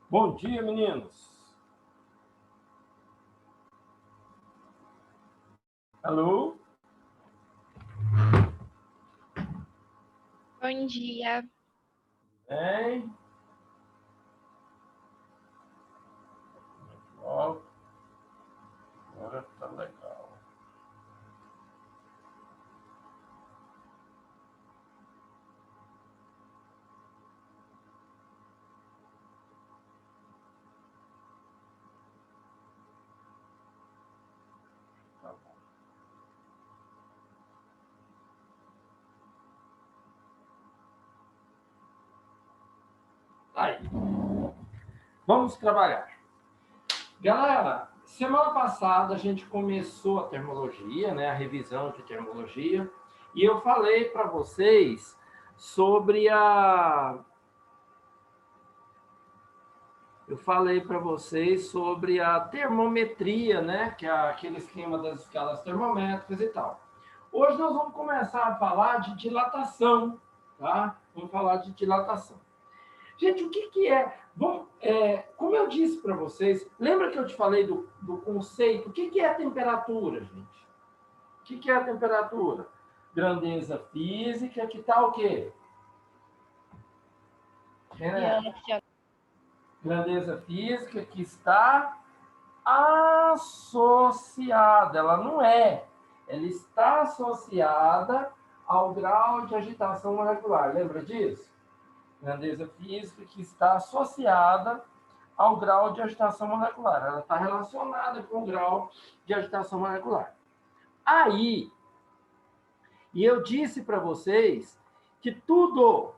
Bom dia, meninos. Alô? Bom dia. Bem? Ó, agora tá legal. Tá bom. Aí, vamos trabalhar. Galera, semana passada a gente começou a termologia, né? A revisão de termologia. E eu falei para vocês sobre a... Eu falei para vocês sobre a termometria, né? Que é aquele esquema das escalas termométricas e tal. Hoje nós vamos começar a falar de dilatação, tá? Vamos falar de dilatação. Gente, o que é? Bom, como eu disse para vocês, lembra que eu te falei do conceito? O que é a temperatura, gente? O que é a temperatura? Grandeza física, que tá o quê? Grandeza física que está associada, ela não é. Ela está associada ao grau de agitação molecular. Lembra disso? Grandeza física que está associada ao grau de agitação molecular. Ela está relacionada com o grau de agitação molecular. Aí, e eu disse para vocês que tudo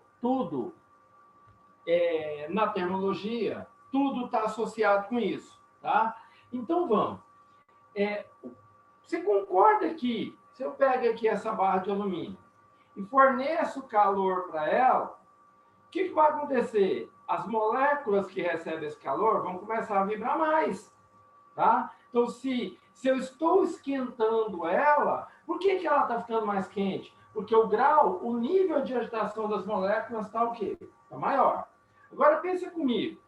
na termologia, tudo está associado com isso, tá? Então vamos. Você concorda que se eu pego aqui essa barra de alumínio e forneço calor para ela, o que vai acontecer? As moléculas que recebem esse calor vão começar a vibrar mais, tá? Então, se eu estou esquentando ela, por que ela está ficando mais quente? Porque o grau, o nível de agitação das moléculas está o quê? Está maior. Agora, pensa comigo.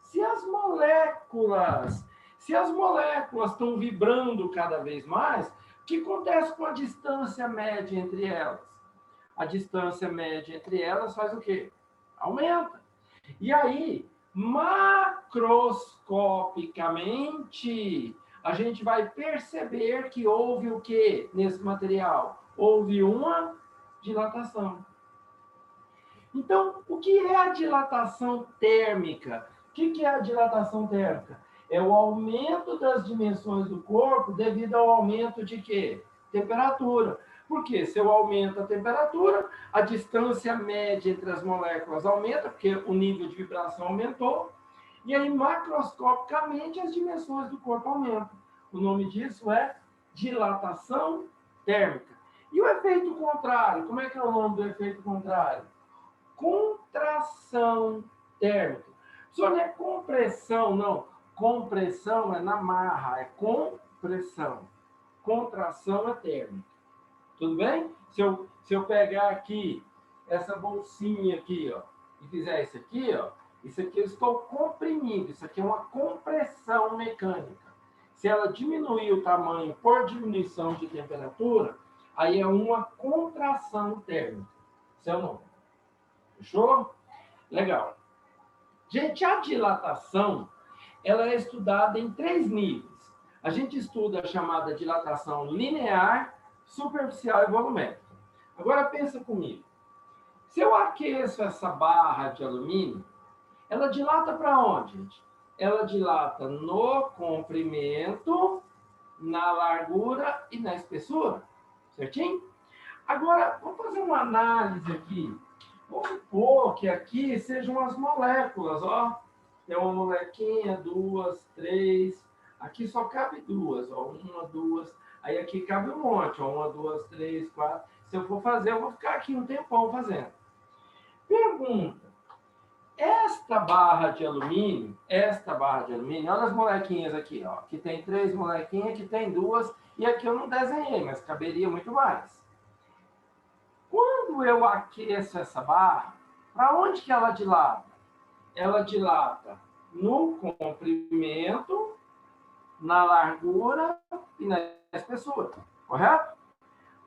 Se as moléculas, se as moléculas estão vibrando cada vez mais, o que acontece com a distância média entre elas? A distância média entre elas faz o quê? Aumenta. E aí, macroscopicamente, a gente vai perceber que houve o quê nesse material? Houve uma dilatação. Então, o que é a dilatação térmica? O que é a dilatação térmica? É o aumento das dimensões do corpo devido ao aumento de quê? Temperatura. Porque se eu aumento a temperatura, a distância média entre as moléculas aumenta, porque o nível de vibração aumentou, e aí macroscopicamente as dimensões do corpo aumentam. O nome disso é dilatação térmica. E o efeito contrário? Como é que é o nome do efeito contrário? Contração térmica. Só não é compressão, não. Compressão é na marra, é compressão. Contração é térmica. Tudo bem? Se eu pegar aqui essa bolsinha aqui, ó, e fizer isso aqui eu estou comprimindo. Isso aqui é uma compressão mecânica. Se ela diminuir o tamanho por diminuição de temperatura, aí é uma contração térmica. Esse é o nome. Fechou? Legal. Gente, a dilatação, ela é estudada em 3 níveis. A gente estuda a chamada dilatação linear, superficial e volumétrica. Agora pensa comigo. Se eu aqueço essa barra de alumínio, ela dilata para onde, gente? Ela dilata no comprimento, na largura e na espessura. Certinho? Agora, vamos fazer uma análise aqui. Vamos supor que aqui sejam as moléculas, ó. Tem uma molequinha, duas, três. Aqui só cabe duas, ó. Uma, duas. Aí aqui cabe um monte, ó. Uma, duas, três, quatro. Se eu for fazer, eu vou ficar aqui um tempão fazendo. Pergunta. Esta barra de alumínio, olha as molequinhas aqui, ó. Aqui tem 3 molequinhas, aqui tem 2. E aqui eu não desenhei, mas caberia muito mais. Quando eu aqueço essa barra, para onde que ela dilata? Ela dilata no comprimento, na largura e na espessura, correto?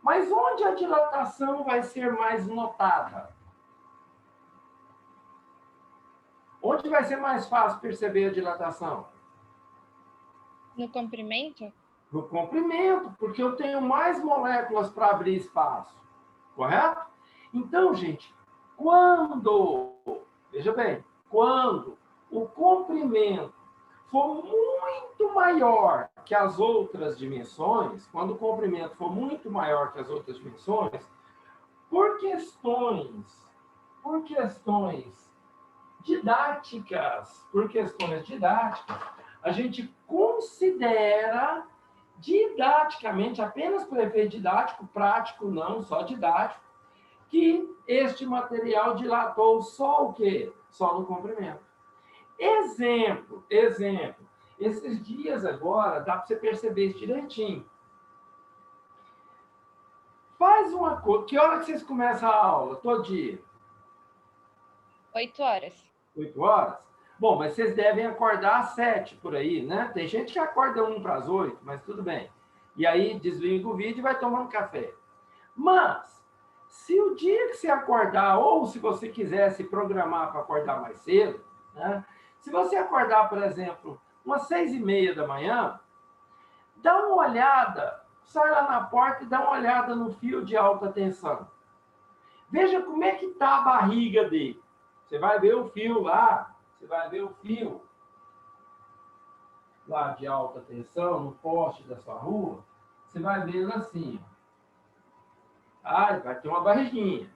Mas onde a dilatação vai ser mais notada? Onde vai ser mais fácil perceber a dilatação? No comprimento? No comprimento, porque eu tenho mais moléculas para abrir espaço, correto? Então, gente, veja bem, quando o comprimento for muito maior que as outras dimensões, quando o comprimento for muito maior que as outras dimensões, por questões didáticas, a gente considera didaticamente, apenas para efeito didático, prático não, só didático, que este material dilatou só o quê? Só no comprimento. Exemplo. Esses dias agora, dá para você perceber isso direitinho. Faz uma coisa. Que hora que vocês começam a aula? Todo dia? 8 horas. 8 horas? Bom, mas vocês devem acordar às 7 por aí, né? Tem gente que acorda 1 para as 8, mas tudo bem. E aí desliga o vídeo e vai tomar um café. Mas, se o dia que você acordar, ou se você quiser se programar para acordar mais cedo, né? Se você acordar, por exemplo, umas 6:30 da manhã, dá uma olhada, sai lá na porta e dá uma olhada no fio de alta tensão. Veja como é que está a barriga dele. Você vai ver o fio lá, você vai ver o fio lá de alta tensão, no poste da sua rua, você vai ver ele assim. Ah, vai ter uma barriguinha.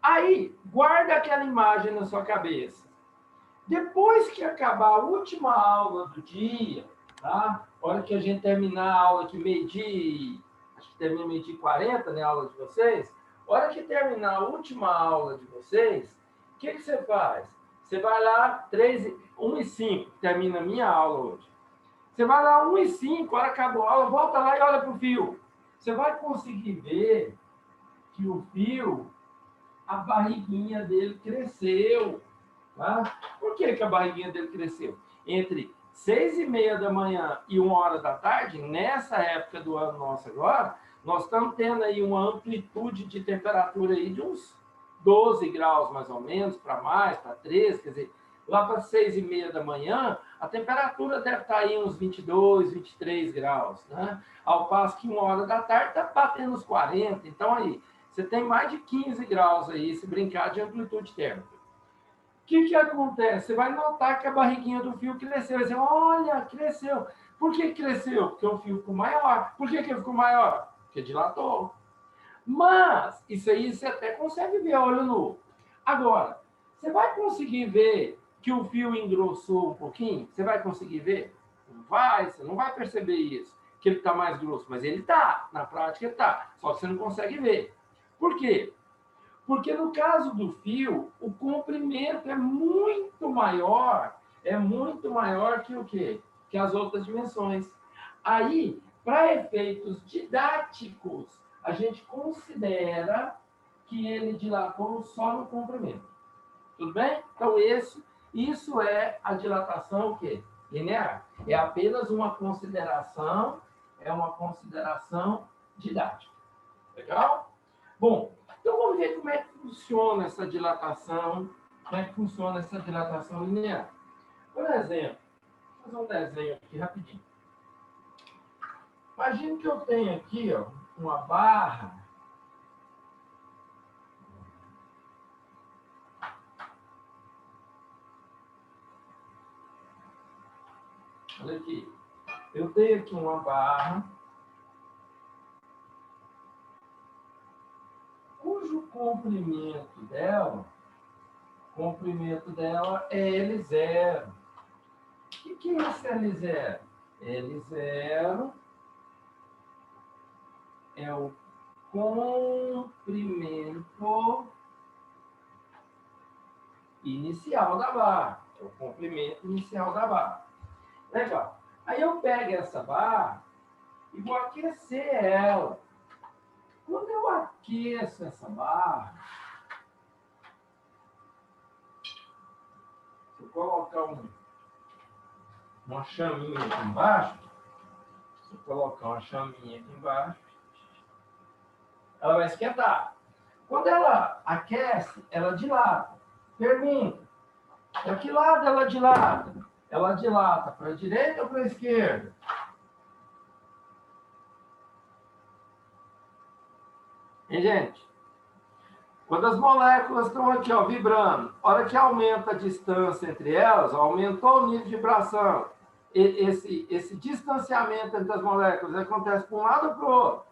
Aí, guarda aquela imagem na sua cabeça. Depois que acabar a última aula do dia, tá? Hora que a gente terminar a aula aqui meio-dia, acho que termina meio-dia 40, né, a aula de vocês. Hora que terminar a última aula de vocês, o que você faz? Você vai lá, 1:05, termina a minha aula hoje. Você vai lá, 1:05, hora acabou a aula, volta lá e olha para o fio. Você vai conseguir ver que o fio, a barriguinha dele cresceu. Tá? Por que, que a barriguinha dele cresceu? Entre 6:30 da manhã e 1 hora da tarde, nessa época do ano nosso agora, nós estamos tendo aí uma amplitude de temperatura aí de uns 12 graus mais ou menos, para mais, para 13, quer dizer, lá para 6:30 da manhã, a temperatura deve estar aí uns 22, 23 graus, né? Ao passo que 1 hora da tarde está batendo uns 40, então aí, você tem mais de 15 graus aí, se brincar de amplitude térmica. O que acontece? Você vai notar que a barriguinha do fio cresceu. Você dizer, olha, cresceu. Por que cresceu? Porque o fio ficou maior. Por que ele ficou maior? Porque dilatou. Mas, isso aí você até consegue ver a olho nu. Agora, você vai conseguir ver que o fio engrossou um pouquinho? Você vai conseguir ver? Não vai, você não vai perceber isso, que ele está mais grosso. Mas ele está, na prática ele está. Só que você não consegue ver. Por quê? Porque no caso do fio, o comprimento é muito maior que o quê? Que as outras dimensões. Aí, para efeitos didáticos, a gente considera que ele dilatou só no comprimento. Tudo bem? Então, isso é a dilatação o quê? Linear. É apenas uma consideração didática. Legal? Bom, então vamos ver como é que funciona essa dilatação, linear. Por exemplo, vou fazer um desenho aqui rapidinho. Imagine que eu tenho aqui, ó, uma barra. Olha aqui. Eu tenho aqui uma barra cujo comprimento é L0. O que é esse L0? L0 é o comprimento inicial da barra. É o comprimento inicial da barra. Legal. Aí eu pego essa barra e vou aquecer ela. Quando eu aqueço essa barra, Se eu colocar uma chaminha aqui embaixo, se eu colocar uma chaminha aqui embaixo, ela vai esquentar. Quando ela aquece, ela dilata. Pergunta, para que lado ela dilata? Ela dilata para a direita ou para a esquerda? Hein, gente? Quando as moléculas estão aqui, ó, vibrando, a hora que aumenta a distância entre elas, ó, aumentou o nível de vibração. Esse distanciamento entre as moléculas acontece para um lado ou para o outro?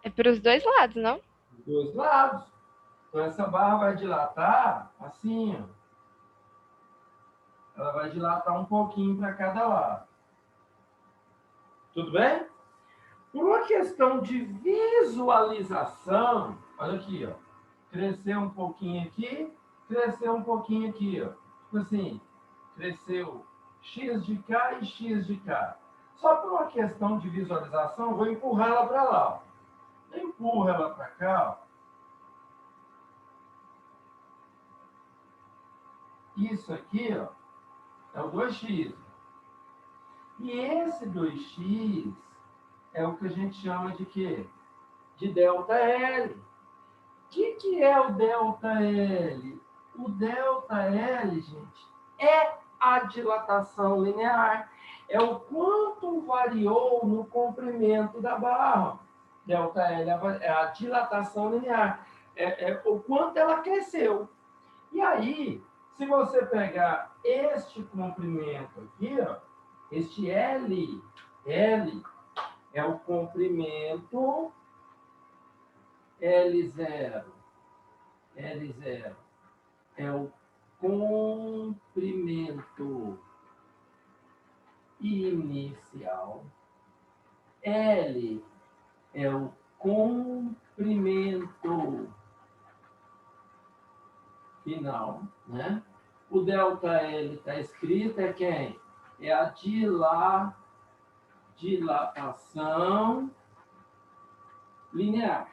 É para os dois lados, não? Dos dois lados. Então, essa barra vai dilatar assim, ó. Ela vai dilatar um pouquinho para cada lado. Tudo bem? Por uma questão de visualização, olha aqui, ó. Cresceu um pouquinho aqui, cresceu um pouquinho aqui, ó. Tipo assim, cresceu X de cá e X de cá. Só por uma questão de visualização, eu vou empurrar ela para lá, ó. Eu empurro ela para cá, ó. Isso aqui, ó, é o 2x. E esse 2x é o que a gente chama de quê? De ΔL. O que é o ΔL? O ΔL, gente, é a dilatação linear. É o quanto variou no comprimento da barra. ΔL é a dilatação linear. É o quanto ela cresceu. E aí, se você pegar este comprimento aqui, ó, este L é o comprimento L0 é o comprimento inicial. L é o comprimento final, né? O ΔL está escrito é quem? É a dilatação linear.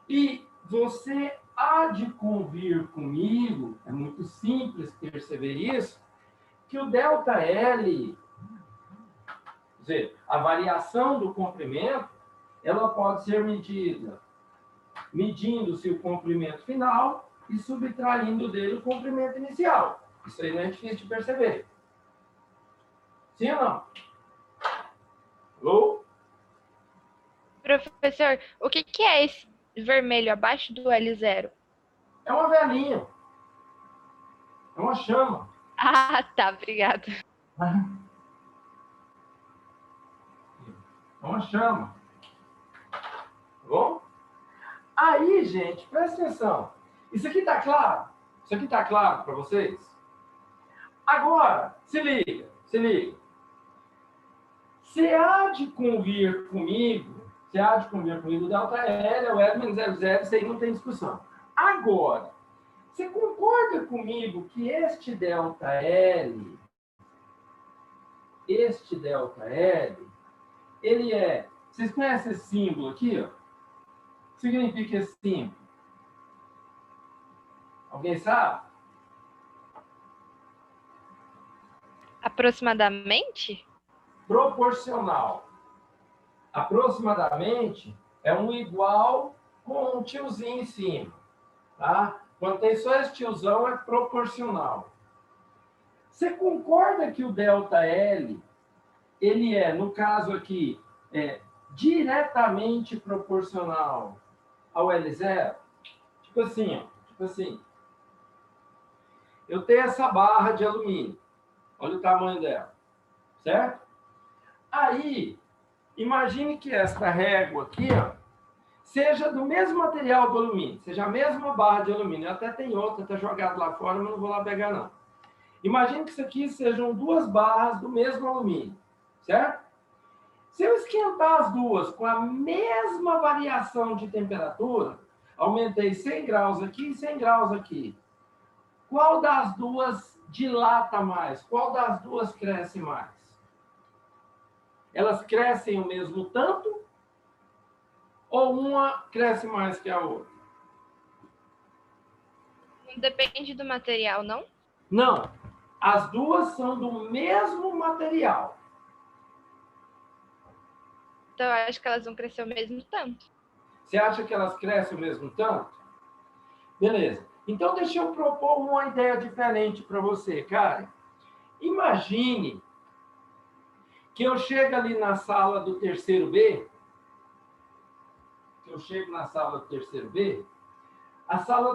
E você há de convir comigo, é muito simples perceber isso, que o ΔL, quer dizer, a variação do comprimento, ela pode ser medida medindo-se o comprimento final e subtraindo dele o comprimento inicial. Isso aí não é difícil de perceber. Sim ou não? Alô? Professor, o que é esse vermelho abaixo do L0? É uma velhinha. É uma chama. Ah, tá, obrigada. É uma chama. Tá bom? Aí, gente, presta atenção. Isso aqui tá claro? Isso aqui tá claro para vocês? Agora, se liga, se liga. Você há de convir comigo, o ΔL é o L menos L0, isso aí não tem discussão. Agora, você concorda comigo que este ΔL, ele é... Vocês conhecem esse símbolo aqui, ó? O que significa esse símbolo? Alguém sabe? Aproximadamente? Proporcional. Aproximadamente é um igual com um tiozinho em cima. Tá? Quando tem só esse tiozão, é proporcional. Você concorda que o ΔL, ele é, no caso aqui, diretamente proporcional ao L0? Tipo assim, ó, tipo assim. Eu tenho essa barra de alumínio. Olha o tamanho dela. Certo? Aí, imagine que esta régua aqui, ó, seja do mesmo material do alumínio, seja a mesma barra de alumínio. Até tem outra, está jogada lá fora, mas não vou lá pegar, não. Imagine que isso aqui sejam duas barras do mesmo alumínio, certo? Se eu esquentar as duas com a mesma variação de temperatura, aumentei 100 graus aqui e 100 graus aqui. Qual das duas dilata mais? Qual das duas cresce mais? Elas crescem o mesmo tanto? Ou uma cresce mais que a outra? Não depende do material, não? Não, as duas são do mesmo material. Então, eu acho que elas vão crescer o mesmo tanto. Você acha que elas crescem o mesmo tanto? Beleza. Então, deixa eu propor uma ideia diferente para você, Karen. Imagine que eu chego ali na sala do terceiro B, a sala do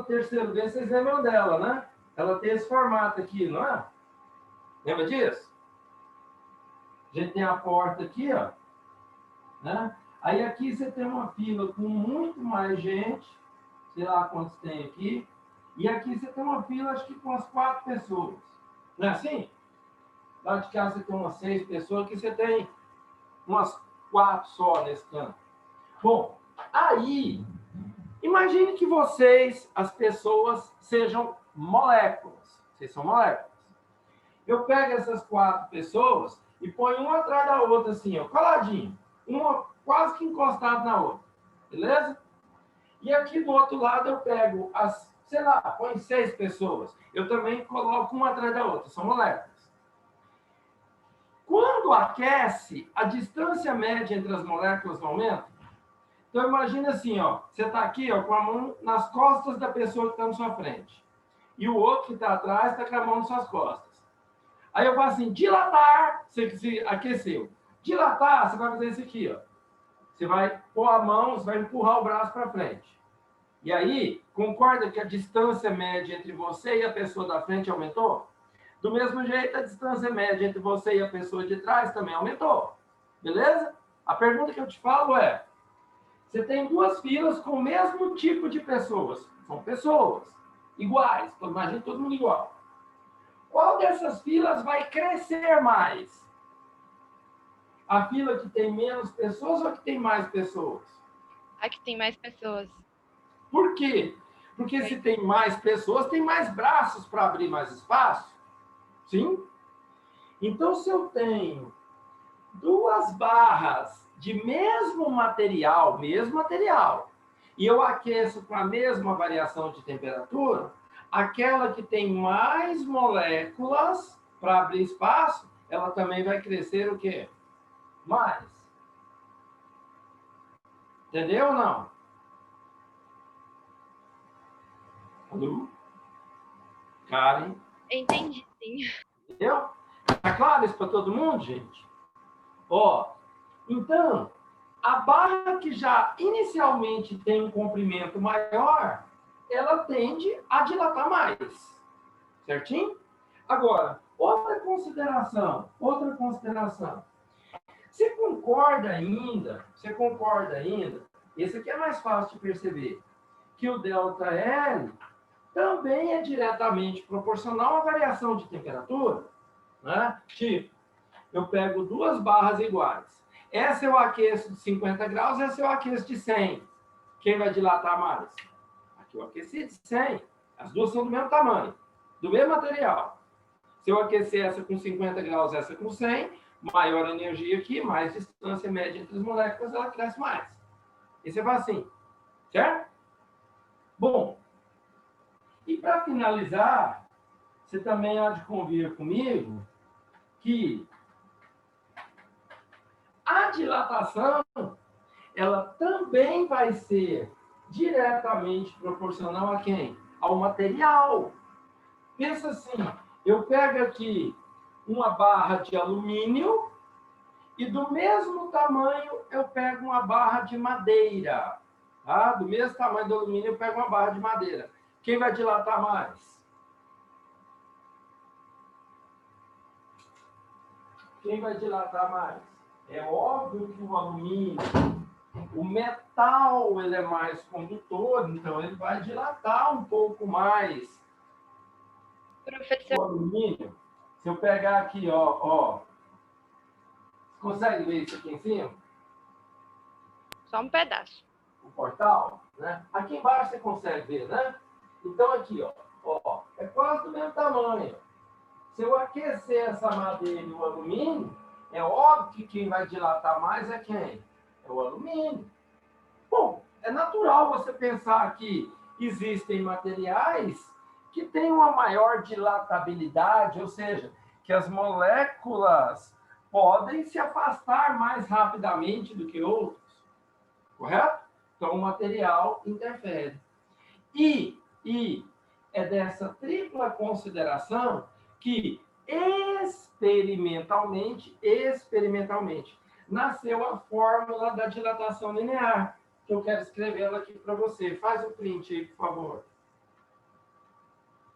terceiro B, vocês lembram dela, né? Ela tem esse formato aqui, não é? Lembra disso? A gente tem a porta aqui, ó, né? Aí aqui você tem uma fila com muito mais gente, sei lá quantos tem aqui, e aqui você tem uma fila, acho que com umas 4 pessoas. Não é assim? Lá de cá você tem umas 6 pessoas, aqui você tem umas 4 só nesse canto. Bom, aí, imagine que vocês, as pessoas, sejam moléculas. Vocês são moléculas. Eu pego essas 4 pessoas e ponho uma atrás da outra, assim, ó, coladinho. Uma quase que encostada na outra. Beleza? E aqui do outro lado eu pego as, sei lá, põe 6 pessoas. Eu também coloco uma atrás da outra. São moléculas. Quando aquece, a distância média entre as moléculas aumenta. Então, imagina assim, ó, você está aqui ó, com a mão nas costas da pessoa que está na sua frente. E o outro que está atrás está com a mão nas suas costas. Aí eu falo assim, dilatar, você se aqueceu. Dilatar, você vai fazer isso aqui, ó. Você vai pôr a mão, você vai empurrar o braço para frente. E aí, concorda que a distância média entre você e a pessoa da frente aumentou? Do mesmo jeito, a distância média entre você e a pessoa de trás também aumentou. Beleza? A pergunta que eu te falo é, você tem 2 filas com o mesmo tipo de pessoas. São pessoas iguais. Imagina todo mundo igual. Qual dessas filas vai crescer mais? A fila que tem menos pessoas ou a que tem mais pessoas? A que tem mais pessoas. Por quê? Porque se tem mais pessoas, tem mais braços para abrir mais espaço. Sim? Então, se eu tenho 2 barras de mesmo material, e eu aqueço com a mesma variação de temperatura, aquela que tem mais moléculas para abrir espaço, ela também vai crescer o quê? Mais. Entendeu ou não? Alô? Karen? Entendi, sim. Entendeu? Tá claro isso para todo mundo, gente? Ó, então, a barra que já inicialmente tem um comprimento maior, ela tende a dilatar mais. Certinho? Agora, outra consideração. Você concorda ainda, esse aqui é mais fácil de perceber, que o ΔL também é diretamente proporcional à variação de temperatura, né? Tipo, eu pego 2 barras iguais. Essa eu aqueço de 50 graus, essa eu aqueço de 100. Quem vai dilatar mais? Aqui eu aqueci de 100. As duas são do mesmo tamanho, do mesmo material. Se eu aquecer essa com 50 graus, essa com 100, maior energia aqui, mais distância média entre as moléculas, ela cresce mais. Esse é assim, certo? Bom, e para finalizar, você também há de convir comigo que a dilatação, ela também vai ser diretamente proporcional a quem? Ao material. Pensa assim, eu pego aqui uma barra de alumínio e do mesmo tamanho eu pego uma barra de madeira. Tá? Do mesmo tamanho do alumínio eu pego uma barra de madeira. Quem vai dilatar mais? Quem vai dilatar mais? É óbvio que o alumínio, o metal, ele é mais condutor, então ele vai dilatar um pouco mais. Professor, O alumínio, se eu pegar aqui, ó, você consegue ver isso aqui em cima? só um pedaço. O portal, né? Aqui embaixo você consegue ver, né? Então aqui, ó, é quase do mesmo tamanho. Se eu aquecer essa madeira e o alumínio, é óbvio que quem vai dilatar mais é quem? É o alumínio. Bom, é natural você pensar que existem materiais que tem uma maior dilatabilidade, ou seja, que as moléculas podem se afastar mais rapidamente do que outros, correto? Então, o material interfere. E é dessa tripla consideração que experimentalmente, nasceu a fórmula da dilatação linear, que eu quero escrevê-la aqui para você. Faz o print aí, por favor.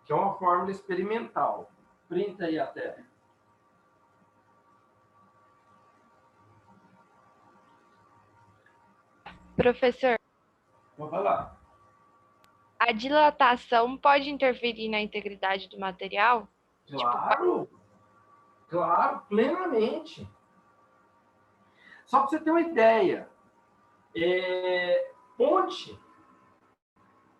Que é uma fórmula experimental. Printa aí a tela. Professor, Vou falar. a dilatação pode interferir na integridade do material? Claro, claro, plenamente. Só para você ter uma ideia, ponte,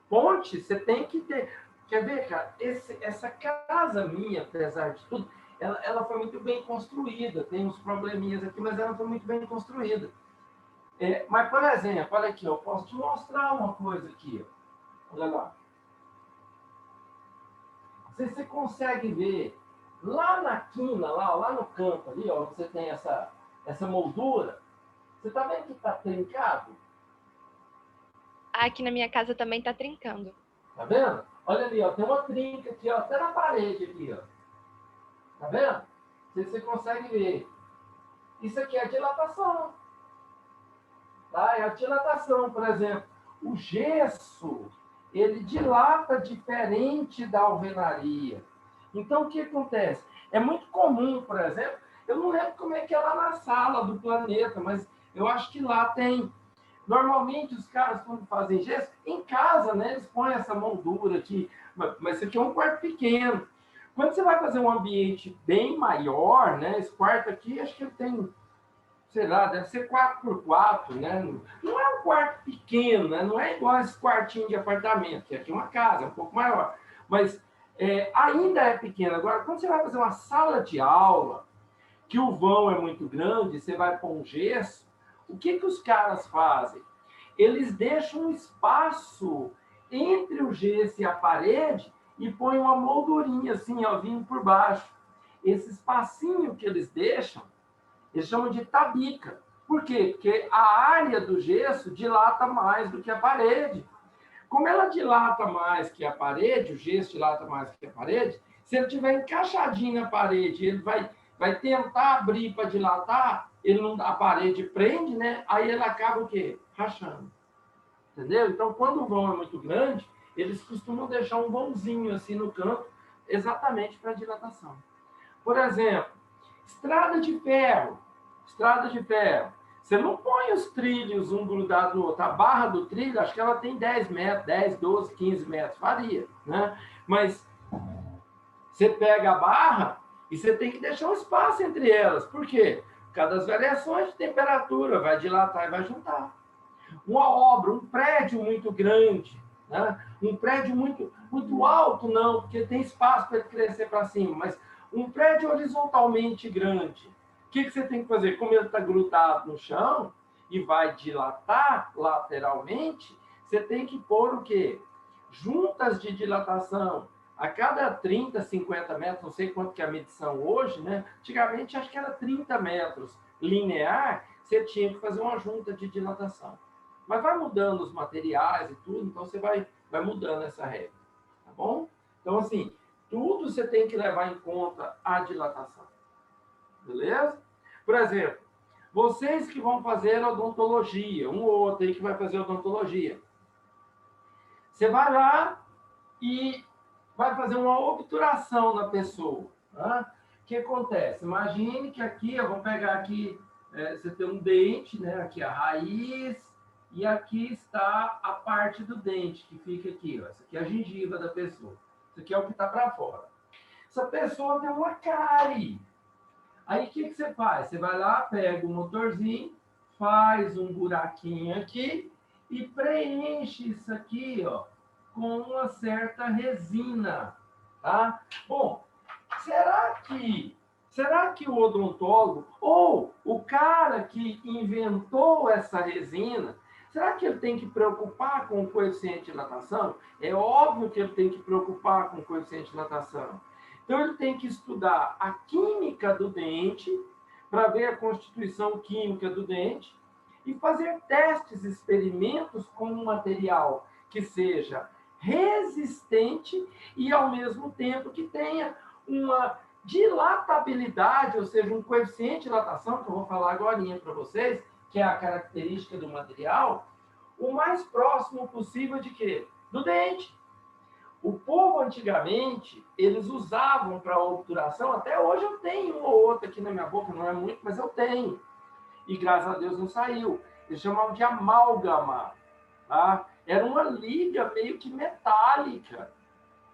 você tem que ter. Quer ver, cara? Essa casa minha, apesar de tudo, ela foi muito bem construída. Tem uns probleminhas aqui, mas ela foi muito bem construída. Mas, por exemplo, olha aqui, eu posso te mostrar uma coisa aqui. Olha lá. Você consegue ver lá na quina, lá no canto ali, ó, você tem essa moldura. Você está vendo que está trincado? Aqui na minha casa também está trincando. Tá vendo? Olha ali, ó, tem uma trinca aqui, ó, até na parede aqui, ó. Tá vendo? Você consegue ver. Isso aqui é dilatação. Tá? É a dilatação, por exemplo. O gesso, ele dilata diferente da alvenaria. Então, o que acontece? É muito comum, por exemplo, eu não lembro como é que é lá na sala do planeta, mas eu acho que lá tem. Normalmente, os caras, quando fazem gesso, em casa, né, eles põem essa moldura aqui, mas isso aqui é um quarto pequeno. Quando você vai fazer um ambiente bem maior, né, esse quarto aqui, acho que ele tem, sei lá, deve ser 4x4, né? Não é um quarto pequeno, né? Não é igual esse quartinho de apartamento, que aqui é uma casa, é um pouco maior. Mas ainda é pequeno. Agora, quando você vai fazer uma sala de aula, que o vão é muito grande, você vai pôr um gesso, o que os caras fazem? Eles deixam um espaço entre o gesso e a parede e põem uma moldurinha assim, ó, vindo por baixo. Esse espacinho que eles deixam, eles chamam de tabica. Por quê? Porque a área do gesso dilata mais do que a parede. Como ela dilata mais que a parede, o gesso dilata mais que a parede, se ele estiver encaixadinho na parede, ele vai tentar abrir para dilatar, a parede prende, né? Aí ele acaba o quê? Rachando. Entendeu? Então, quando o vão é muito grande, eles costumam deixar um vãozinho assim no canto, exatamente para dilatação. Por exemplo, estrada de ferro. Você não põe os trilhos um grudado no outro. A barra do trilho, acho que ela tem 10 metros, 10, 12, 15 metros, varia, né? Mas você pega a barra e você tem que deixar um espaço entre elas. Por quê? Por causa das variações de temperatura, vai dilatar e vai juntar. Uma obra, um prédio muito grande, né? Um prédio muito, muito alto, não, porque tem espaço para ele crescer para cima, mas um prédio horizontalmente grande, o que você tem que fazer? Como ele está grudado no chão e vai dilatar lateralmente, você tem que pôr o quê? Juntas de dilatação. A cada 30, 50 metros, não sei quanto que é a medição hoje, né? Antigamente, acho que era 30 metros linear, você tinha que fazer uma junta de dilatação. Mas vai mudando os materiais e tudo, então você vai mudando essa regra, tá bom? Então, assim, tudo você tem que levar em conta a dilatação. Beleza? Por exemplo, vocês que vão fazer odontologia, um ou outro aí que vai fazer odontologia, você vai lá e vai fazer uma obturação na pessoa. Tá? O que acontece? Imagine que aqui, eu vou pegar aqui, você tem um dente, né? Aqui a raiz, e aqui está a parte do dente, que fica aqui. Ó. Essa aqui é a gengiva da pessoa. Isso aqui é o que está para fora. Essa pessoa tem uma cárie. Aí o que você faz? Você vai lá, pega o motorzinho, faz um buraquinho aqui e preenche isso aqui, ó, com uma certa resina, tá? Bom, será que o odontólogo ou o cara que inventou essa resina, Será que ele tem que preocupar com o coeficiente de dilatação? É óbvio que ele tem que preocupar com o coeficiente de dilatação. Então, ele tem que estudar a química do dente, para ver a constituição química do dente, e fazer testes, experimentos com um material que seja resistente e, ao mesmo tempo, que tenha uma dilatabilidade, ou seja, um coeficiente de dilatação, que eu vou falar agora para vocês, que é a característica do material, o mais próximo possível de quê? Do dente. O povo, antigamente, eles usavam para obturação, até hoje eu tenho um ou outro aqui na minha boca, não é muito, mas eu tenho. E graças a Deus não saiu. Eles chamavam de amálgama. Tá? Era uma liga meio que metálica,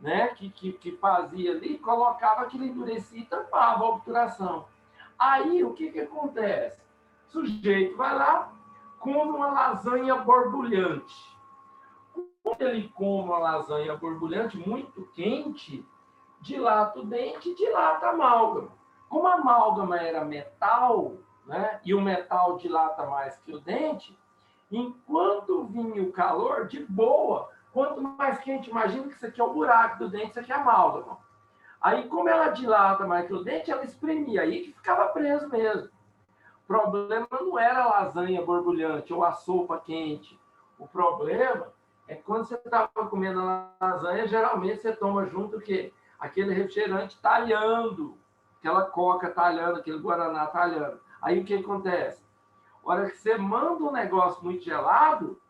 né? que fazia ali, colocava aquilo, endurecia e tampava a obturação. Aí, o que acontece? O sujeito vai lá, come uma lasanha borbulhante. Quando ele come uma lasanha borbulhante muito quente, dilata o dente e dilata a amálgama. Como a amálgama era metal, né, e o metal dilata mais que o dente, enquanto vinha o calor, de boa, quanto mais quente, imagina que isso aqui é o buraco do dente, isso aqui é a amálgama. Aí, como ela dilata mais que o dente, ela espremia, aí que ficava preso mesmo. O problema não era a lasanha borbulhante ou a sopa quente. O problema é que quando você estava comendo a lasanha, geralmente você toma junto o quê? Aquele refrigerante talhando, aquela coca talhando, aquele guaraná talhando. Aí o que acontece? A hora que você manda um negócio muito gelado,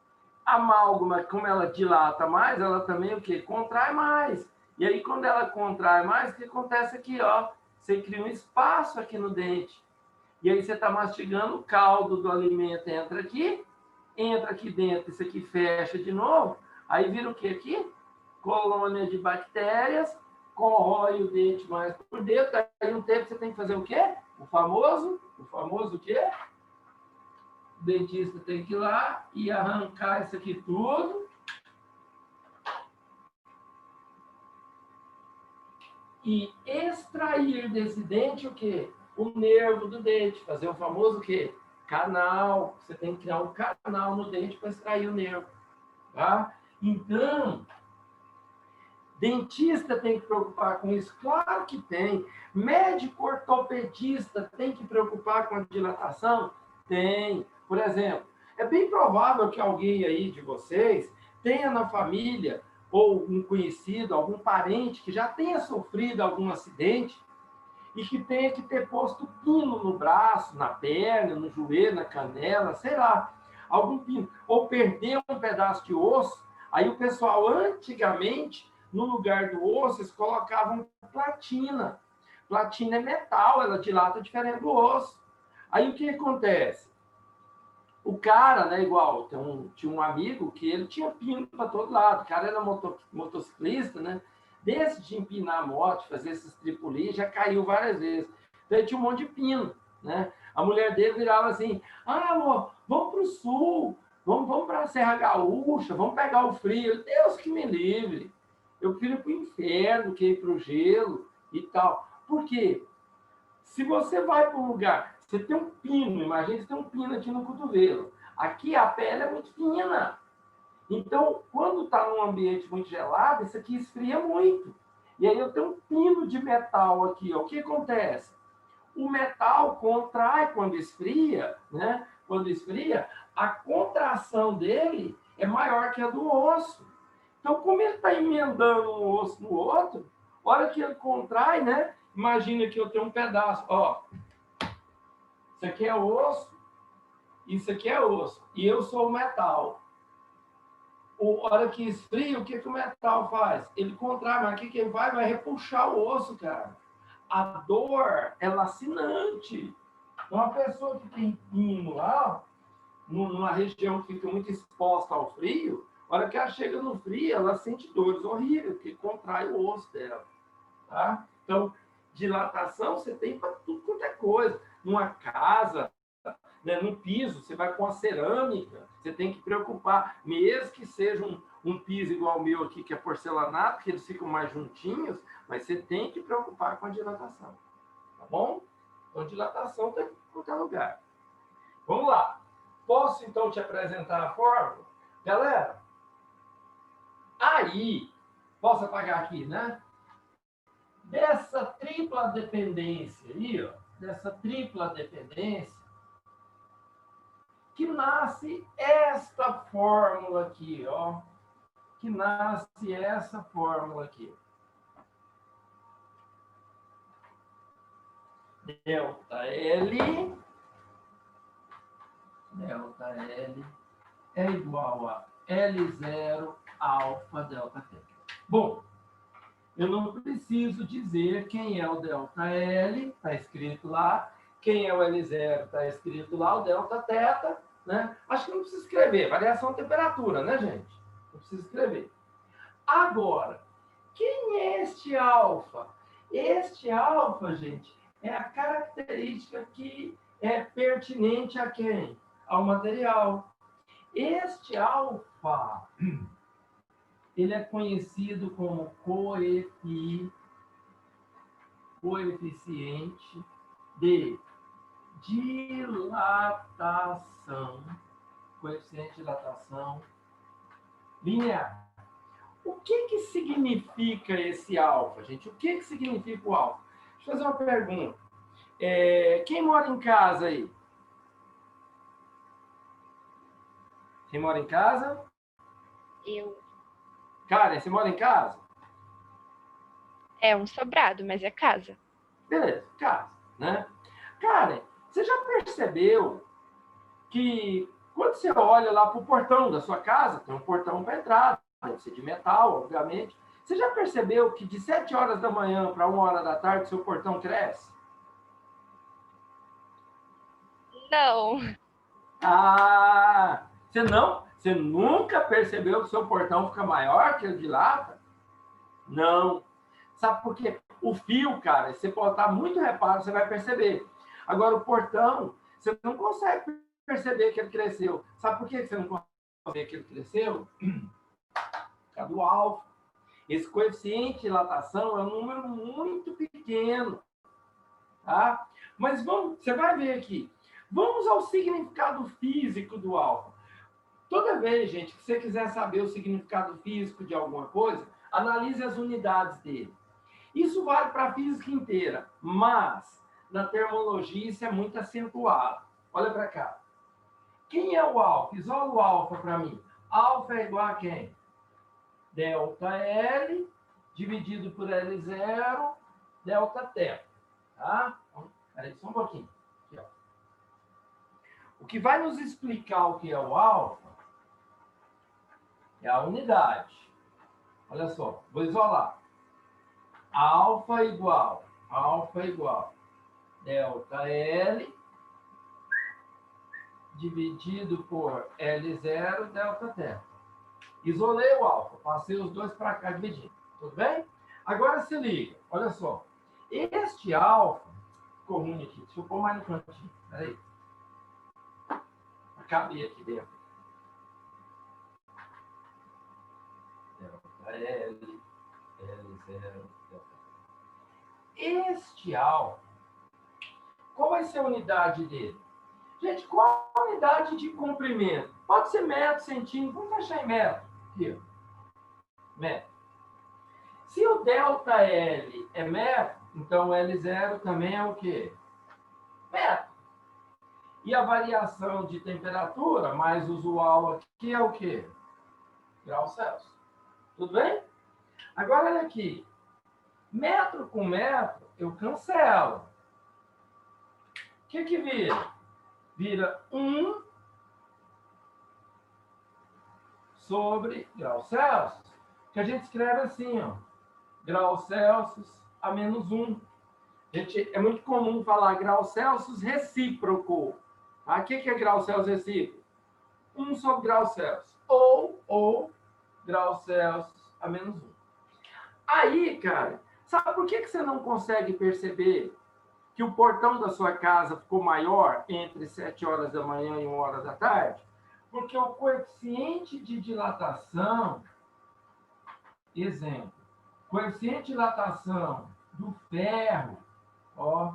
a amálgama, como ela dilata mais, ela também o quê? Contrai mais. E aí, quando ela contrai mais, o que acontece aqui? Ó, você cria um espaço aqui no dente. E aí você está mastigando, o caldo do alimento entra aqui dentro, isso aqui fecha de novo, aí vira o que aqui? Colônia de bactérias, corrói o dente mais por dentro, aí um tempo você tem que fazer o quê? O famoso o quê? O dentista tem que ir lá e arrancar isso aqui tudo e extrair desse dente o quê? O nervo do dente, fazer o famoso o quê? Canal. Você tem que criar um canal no dente para extrair o nervo. Tá? Então, dentista tem que preocupar com isso? Claro que tem. Médico ortopedista tem que preocupar com a dilatação? Tem. Por exemplo, é bem provável que alguém aí de vocês tenha na família ou um conhecido, algum parente que já tenha sofrido algum acidente e que tenha que ter posto pino no braço, na perna, no joelho, na canela, sei lá, algum pino. Ou perdeu um pedaço de osso. Aí o pessoal, antigamente, no lugar do osso, eles colocavam platina. Platina é metal, ela dilata diferente do osso. Aí o que acontece? O cara, né, igual, tinha um amigo que ele tinha pino para todo lado. O cara era motociclista, né? Desse de empinar a moto, fazer esses tripulis, já caiu várias vezes. Então ele tinha um monte de pino, né? A mulher dele virava assim: ah, amor, vamos para o sul, vamos para a Serra Gaúcha, vamos pegar o frio. Deus que me livre. Eu prefiro ir para o inferno que ir para o gelo e tal. Por quê? Se você vai para um lugar, você tem um pino, imagina que você tem um pino aqui no cotovelo. Aqui a pele é muito fina. Então, quando está num ambiente muito gelado, isso aqui esfria muito. E aí eu tenho um pino de metal aqui. Ó. O que acontece? O metal contrai quando esfria, né? Quando esfria, a contração dele é maior que a do osso. Então, como ele está emendando um osso no outro, a hora que ele contrai, né? Imagina que eu tenho um pedaço, ó. Isso aqui é osso, isso aqui é osso. E eu sou o metal. A hora que esfria, o que o metal faz? Ele contrai, mas o que ele vai? Vai repuxar o osso, cara. A dor é lacinante. Uma pessoa que tem pino lá, numa região que fica muito exposta ao frio, a hora que ela chega no frio, ela sente dores horríveis, porque contrai o osso dela. Tá? Então, dilatação você tem para tudo quanto é coisa. Numa casa, né, no piso, você vai com a cerâmica, você tem que preocupar, mesmo que seja um piso igual o meu aqui, que é porcelanato, que eles ficam mais juntinhos, mas você tem que preocupar com a dilatação. Tá bom? Então, dilatação tem em qualquer lugar. Vamos lá. Posso, então, te apresentar a fórmula? Galera, aí, posso apagar aqui, né? Dessa tripla dependência aí, ó, dessa tripla dependência, que nasce esta fórmula aqui, ó. Que nasce essa fórmula aqui. Delta L é igual a L0 alfa delta T. Bom, eu não preciso dizer quem é o delta L, está escrito lá. Quem é o L0, está escrito lá, o delta θ, né? Acho que não precisa escrever, variação de temperatura, né, gente? Não precisa escrever. Agora, quem é este alfa? Este alfa, gente, é a característica que é pertinente a quem? Ao material. Este alfa, ele é conhecido como coeficiente de dilatação, coeficiente de dilatação linear. O que significa esse alfa, gente? O que significa o alfa? Deixa eu fazer uma pergunta. Quem mora em casa aí? Quem mora em casa? Eu. Karen, você mora em casa? É um sobrado, mas é casa. Beleza, casa, né? Karen, você já percebeu que quando você olha lá para o portão da sua casa, tem um portão para entrar, deve ser de metal, obviamente. Você já percebeu que de 7 horas da manhã para 1 hora da tarde, seu portão cresce? Não. Ah, você nunca percebeu que o seu portão fica maior que o de lata? Não. Sabe por quê? O fio, cara, se você botar muito reparo, você vai perceber. Agora, o portão, você não consegue perceber que ele cresceu. Sabe por que você não consegue perceber que ele cresceu? Por causa do alfa. Esse coeficiente de dilatação é um número muito pequeno. Tá? Mas você vai ver aqui. Vamos ao significado físico do alfa. Toda vez, gente, que você quiser saber o significado físico de alguma coisa, analise as unidades dele. Isso vale para a física inteira, mas na termologia isso é muito acentuado. Olha para cá. Quem é o alfa? Isola o alfa para mim. Alfa é igual a quem? Delta L dividido por L0, delta T. Tá? Então, peraí, só um pouquinho. Aqui, ó. O que vai nos explicar o que é o alfa é a unidade. Olha só, vou isolar. Alfa igual delta L dividido por L0 delta T. Isolei o alfa, passei os dois para cá dividindo. Tudo bem? Agora se liga, olha só. Este alfa, ficou ruim aqui, deixa eu pôr mais no cantinho. Peraí. Acabei aqui dentro. Delta L, L0, delta T. Este alfa, qual vai ser a unidade dele? Gente, qual a unidade de comprimento? Pode ser metro, centímetro, vamos achar em metro. Aqui, ó. Metro. Se o delta L é metro, então o L0 também é o quê? Metro. E a variação de temperatura mais usual aqui é o quê? Graus Celsius. Tudo bem? Agora, olha aqui. Metro com metro, eu cancelo. O que vira? Vira 1 sobre graus Celsius, que a gente escreve assim, ó. Graus Celsius a menos 1. Gente, é muito comum falar graus Celsius recíproco. Tá? O que é grau Celsius recíproco? 1 sobre graus Celsius. Ou graus Celsius a menos 1. Aí, cara, sabe por que você não consegue perceber que o portão da sua casa ficou maior entre 7 horas da manhã e 1 hora da tarde? Porque o coeficiente de dilatação, exemplo, coeficiente de dilatação do ferro, ó,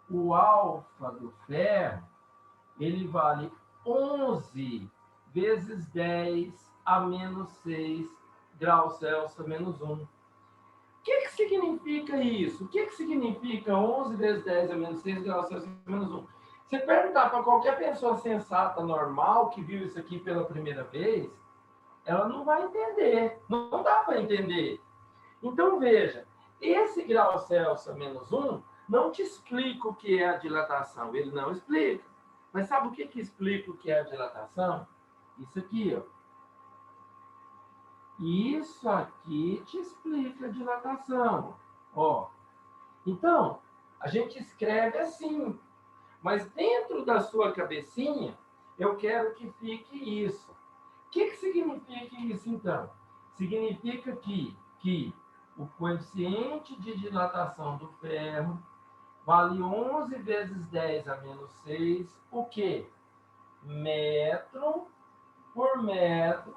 o alfa do ferro ele vale 11 vezes 10 a menos 6 graus Celsius a menos 1. O que significa isso? O que significa 11 vezes 10 a menos 6 graus Celsius a menos 1? Você perguntar para qualquer pessoa sensata, normal, que viu isso aqui pela primeira vez, ela não vai entender. Não dá para entender. Então, veja, esse grau Celsius a menos 1 não te explica o que é a dilatação. Ele não explica. Mas sabe o que explica o que é a dilatação? Isso aqui, ó. Isso aqui te explica a dilatação. Ó. Então, a gente escreve assim. Mas dentro da sua cabecinha, eu quero que fique isso. O que significa isso, então? Significa que o coeficiente de dilatação do ferro vale 11 vezes 10 a menos 6, o quê? Metro por metro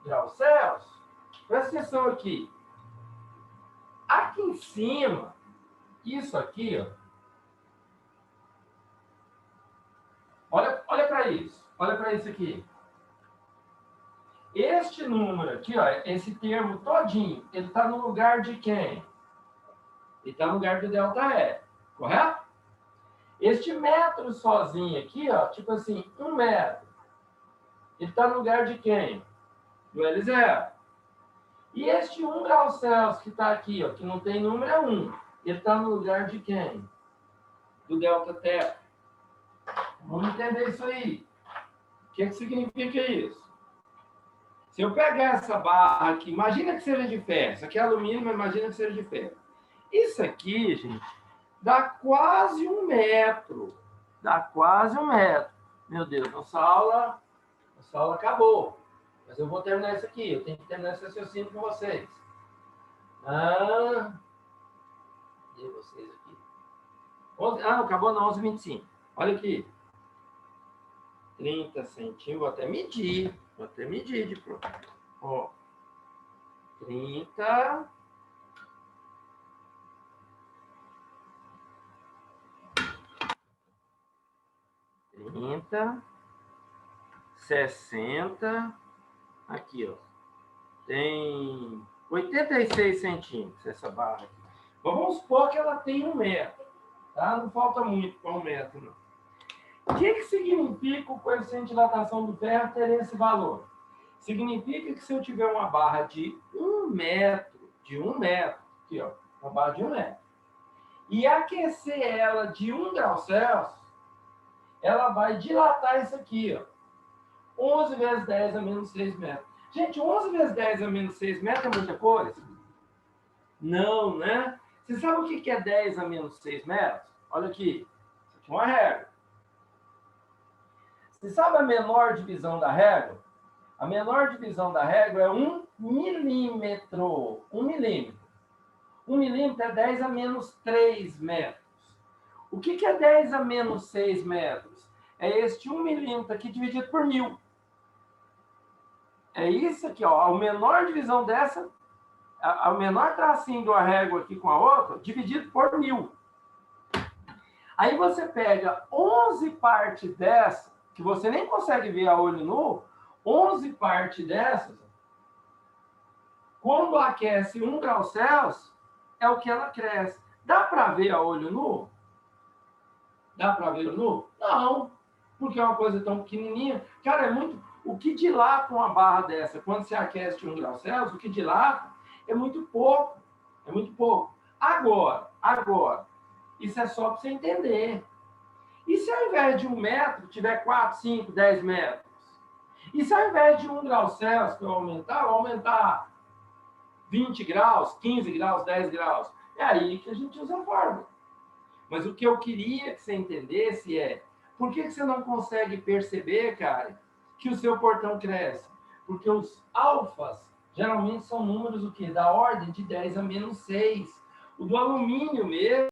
graus Celsius. Presta atenção aqui. Aqui em cima, isso aqui, ó. Olha para isso. Olha para isso aqui. Este número aqui, ó, esse termo todinho, ele está no lugar de quem? Ele está no lugar do ΔE, correto? Este metro sozinho aqui, ó, tipo assim, 1 metro, ele está no lugar de quem? Do L0. E este 1 grau Celsius que está aqui, ó, que não tem número, é 1. Ele está no lugar de quem? Do ΔT. Vamos entender isso aí. O que significa isso? Se eu pegar essa barra aqui, imagina que seja de ferro. Isso aqui é alumínio, mas imagina que seja de ferro. Isso aqui, gente, dá quase 1 metro. Dá quase 1 metro. Meu Deus, nossa aula acabou. Mas eu vou terminar isso aqui. Eu tenho que terminar esse raciocínio com vocês. Cadê vocês aqui? Não, acabou não, 11h25. Olha aqui. 30 centímetros. Vou até medir de pronto. Ó. 30. Trinta, 60, aqui, ó, tem 86 centímetros essa barra aqui. Vamos supor que ela tem 1 metro, tá? Não falta muito para 1 metro, não. O que significa o coeficiente de dilatação do ferro ter esse valor? Significa que se eu tiver uma barra de 1 metro, aqui, ó, uma barra de 1 metro, e aquecer ela de 1 grau Celsius, ela vai dilatar isso aqui, ó. 11 vezes 10 a menos 6 metros. Gente, 11 vezes 10 a menos 6 metros é muita coisa? Não, né? Você sabe o que é 10 a menos 6 metros? Olha aqui. Isso aqui é uma régua. Você sabe a menor divisão da régua? A menor divisão da régua é 1 milímetro. 1 milímetro. 1 milímetro é 10 a menos 3 metros. O que é 10 a menos 6 metros? É este 1 milímetro aqui dividido por 1000. É isso aqui, ó. A menor divisão dessa, o menor tracinho de uma régua aqui com a outra, dividido por 1000. Aí você pega 11 partes dessa, que você nem consegue ver a olho nu, 11 partes dessas, quando aquece 1 grau Celsius, é o que ela cresce. Dá para ver a olho nu? Dá para ver nu? Não, porque é uma coisa tão pequenininha. Cara, é muito... O que dilata uma barra dessa, quando você aquece 1 grau Celsius, o que dilata é muito pouco. É muito pouco. Agora, isso é só para você entender. E se ao invés de 1 metro, tiver 4, 5, 10 metros? E se ao invés de 1 grau Celsius que eu aumentar 20 graus, 15 graus, 10 graus? É aí que a gente usa a fórmula. Mas o que eu queria que você entendesse é, por que você não consegue perceber, cara, que o seu portão cresce? Porque os alfas geralmente são números o quê? Da ordem de 10 a menos 6. O do alumínio mesmo